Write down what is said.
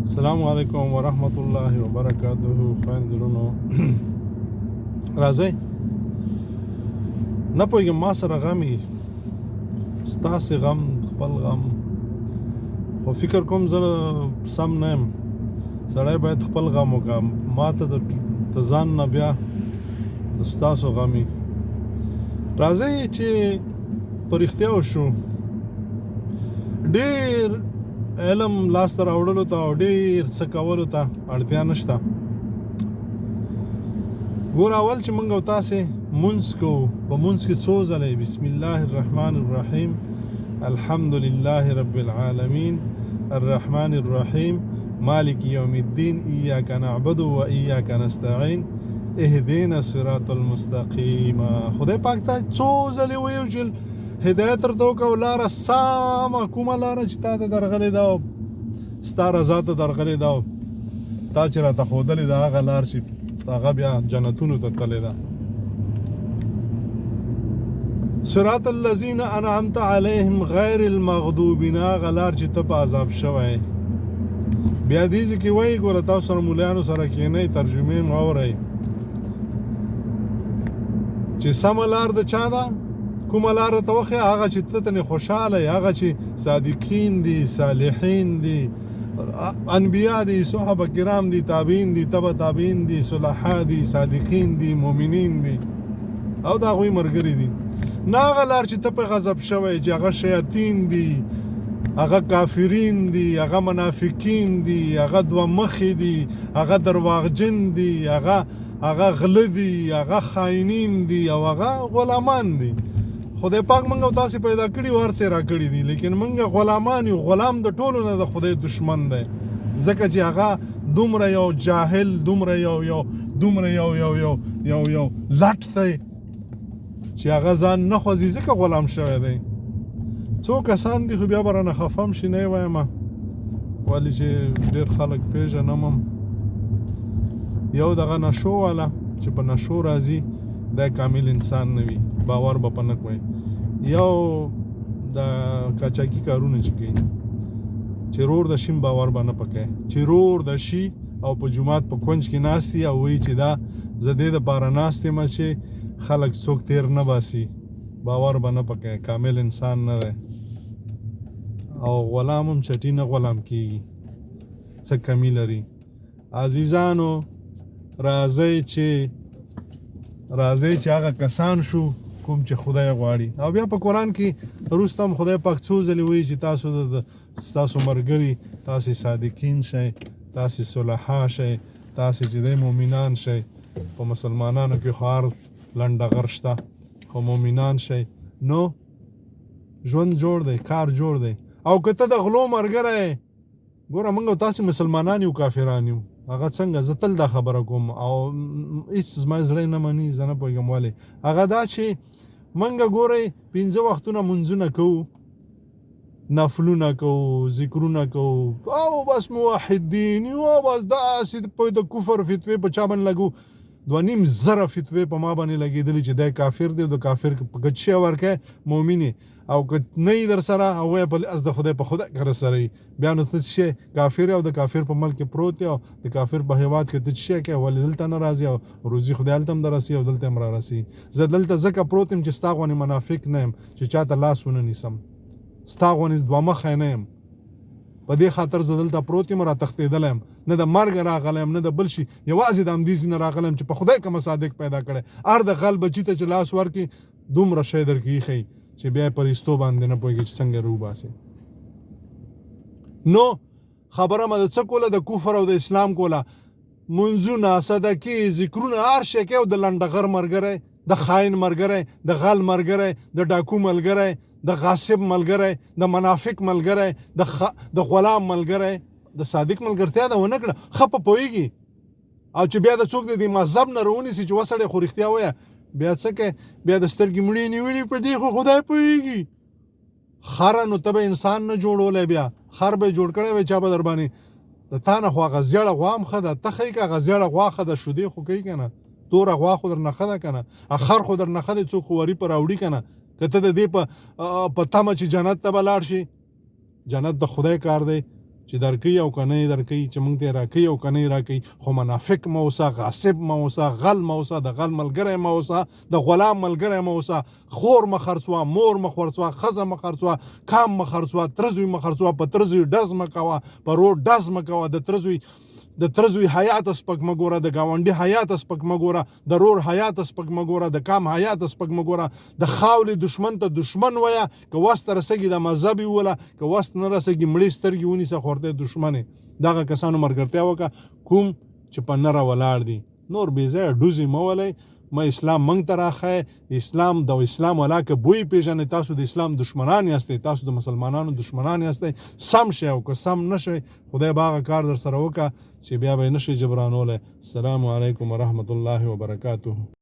السلام علیکم ورحمت الله وبرکاته. خویندرونو راځئ، نه پوهېږم ما سره غمي ستاسې غم خپل غم، خو فکر کوم زه سم نه یم. سړی باید خپل غم وکړه. ما ته د ځان نه بیا د ستاسو غمي. راځئ چې په رښتیا وشو، ډېر علم لاسته راوړلو ته او ډېر څه کولو ته اړتیا نشته. ګوره، اول چې موږ او تاسې مونځ کوو، په مونځ کې څو ځله بسم الله الرحمن الرحیم، الحمد لله رب العالمین، الرحمن الرحیم، مالک یوم الدین، ایاک نعبد و ایاک نستعین، اهدنا الصراط المستقیم. خدای پاک ته څو ځلې ویو چې هدایت درته وکړه، لاره سمه کومه لاره چې تا ته درغلې ده او ستا رضا ته درغلې ده او تا چې راته ښودلې ده هغه لار چې هغه بیا جنتونو ته تللې ده. صراط الذین انعمت علیهم غیر المغضوب، نه هغه لار چې ته په عذاب شوی. بیا دې کې وایي، ګوره تاسو سره مولیانو سره کښېنئ، ترجمې م اورئ چې سمه لار د چا ده، کومه لاره ته وښیه، هغه چې ته ترې خوشحاله یې، هغه چې صادقین دي، صالحین دي، انبیا دي، صحابه کرام دي، تابعین دي، تبع تابعین دي، صلحا دي، صادقین دي، مؤمنین دي او د هغوی ملګري دي. نه هغه لار چې ته په غضب شوی، چې هغه شیاطین دي، هغه کافرین دي، هغه منافقین دي، هغه دوه مخې دي، هغه درواغجن دي، هغه غله دي، هغه خاینین دي او هغه غلامان دي. خدای پاک موږ او تاسې پیدا کړي او هر څه را کړي دي، لیکن موږ غلامان یو. غلام د ټولو نه د خدای دشمن دی، ځکه چې هغه دومره یو جاهل، دومره یو لټ دی چې هغه ځان نه خوځي، ځکه غلام شوی دی. څو کسان دي، خو بیا به رانه خفه هم شي، نه یې وایم، ولې چې ډېر خلک پېژنم. یو دغه نشو والا چې په نشو راځي، دا کامل انسان نه وي، باور به په نه کوي. یو د قاچاقي کارونه چې کوي، چې رور د شي باور به نه پکوي، چې رور د شي او په جومات په کونج کې ناستي او وایي چې دا زه دې دپاره ناست یم چې خلک څوک تیر نه باسي، باور به نه پکوي، کامل انسان نه دی. او غلام هم چټي نه غلام کېږي، څه کمی لري. عزیزانو، راځئ چې هغه کسان شو کوم چې خدای غواړي. او بیا په قرآن کې وروسته هم خدای پاک څو ځلې وایي چې ستاسو ملګري، تاسې صادقین شئ، تاسې صلحا شئ، تاسې چې دی مؤمنان شئ. په مسلمانانو کې خو هر لنډغر شته، خو مؤمنان شئ، نو ژوند جوړ دی، کار جوړ دی. او که ته د غلو ملګری یې، ګوره موږ او تاسې مسلمانان یو، کافران یو. هغه څنګه؟ زه تل دا خبره کوم او هېڅ زما زړه نه مني، زه نه پوهېږم ولې. هغه دا چې موږ ګورئ 5 وختونه مونځونه کوو، نفلونه کوو، ذکرونه کوو، او بس موحدین یو، او بس داسې د کفر فتوې په چا باندې لګو. 2.5 فتوې په ما باندې لګېدلي چې دی کافر دی، د کافر په کچې ورکه مؤمن او که نه یې در سره او از د خدای په خدای کر سره یې، بیا نو ته څه کافر او د کافر په ملک کې پروت او د کافر په هیواد کې ته څه کې، ولې دلته نه راځي او روزي خدای هلته هم درسي او دلته هم را رسي. زه دلته ځکه پروت یم چې ستا غوندې منافق نه یم چې چاته لاس ونه نیسم، ستا غوندې دوه مخی نه یم. په دې خاطر زه دلته پروت یم، را تښتېدلی یم، نه د مرګ راغلی یم، نه د بل شي، یوازې د همدې ځای نه راغلی یم چې په خدای کومه صادق پیدا کړی. هر د غل بچي ته چې لاس ورکړي، دومره شی درکې ایښی چې بیا یې په رښتو باندې نه پوهېږي چې څنګه روباسي. نو خبره مې د څه کوله؟ د کفر او د اسلام کوله. منځونه، صدقې، ذکرونه، هر شی کوي، او د لنډغر ملګری، د خاین ملګری، د غل ملګری، د ډاکو ملګری، د غاصب ملګری، د منافق ملګری، د غلام ملګری. د صادق ملګرتیا ده ونه کړه، ښه په پوهېږي. او چې بیا د څوک د دې مذهب نه راونیسي چې وسړی خو رښتیا وایه، بیا څه کوي؟ بیا د سترګې مړې نیولې، په دې خو خدای پوهېږي. خره نو ته به انسان نه جوړولی، بیا خر به یې جوړ کړی وی، چا به در باندې د تا نه خو هغه زیړه غوا هم ښه ده، ته ښه یې که هغه زیړه غوا ښه ده، شیدې خو کوي که نه، توره غوا خو در نه ښه ده که نه، خر خو در نه ښه دی، څوک خو وري په راوړي که نه. که ته د دې په تمه چې جنت ته به لاړ شي، جنت د خدای کار دی، چې درکوي او که نه یې درکوي، چې موږ ته یې راکوي او که نه یې راکوي. خو منافق مه اوسه، غاصب مه اوسه، غل مه اوسه، د غل ملګری مه اوسه، د غلام ملګری مه اوسه. خور مه خرڅوه، مور مه خرڅوه، ښځه مه خرڅوه، کام مه خرڅوه، تره زوی مه خرڅوه، په تره زوی ډز مه کوه، په روډ ډز مه کوه. د تره زوی حیات سپک مه ګوره، د ګاونډي حیات سپک مه ګوره، د رور حیات سپک مه ګوره، د کام حیات سپک مه ګوره. د خاولې دشمن ته دشمن وایه، که وس ته رسېږي د مذهب یې ووله، که وس ته نه رسېږي مړې سترګې ونیسه خو ورته دشمن یې. دغه کسانو ملګرتیا وکړه کوم چې په نره ولاړ دي. نور بې ځایه ډوزې مه ولئ. ما اسلام موږ ته راښایي، اسلام د اسلام والا که بوی پیژنئ، تاسو د اسلام دشمنان یاستئ، تاسو د مسلمانانو دشمنان یاستئ. سم شئ او که سم نه شئ، خدای به هغه کار در سره وکړه چې بیا به یې نه شئ جبرانولی. السلام علیکم ورحمة الله وبرکاته.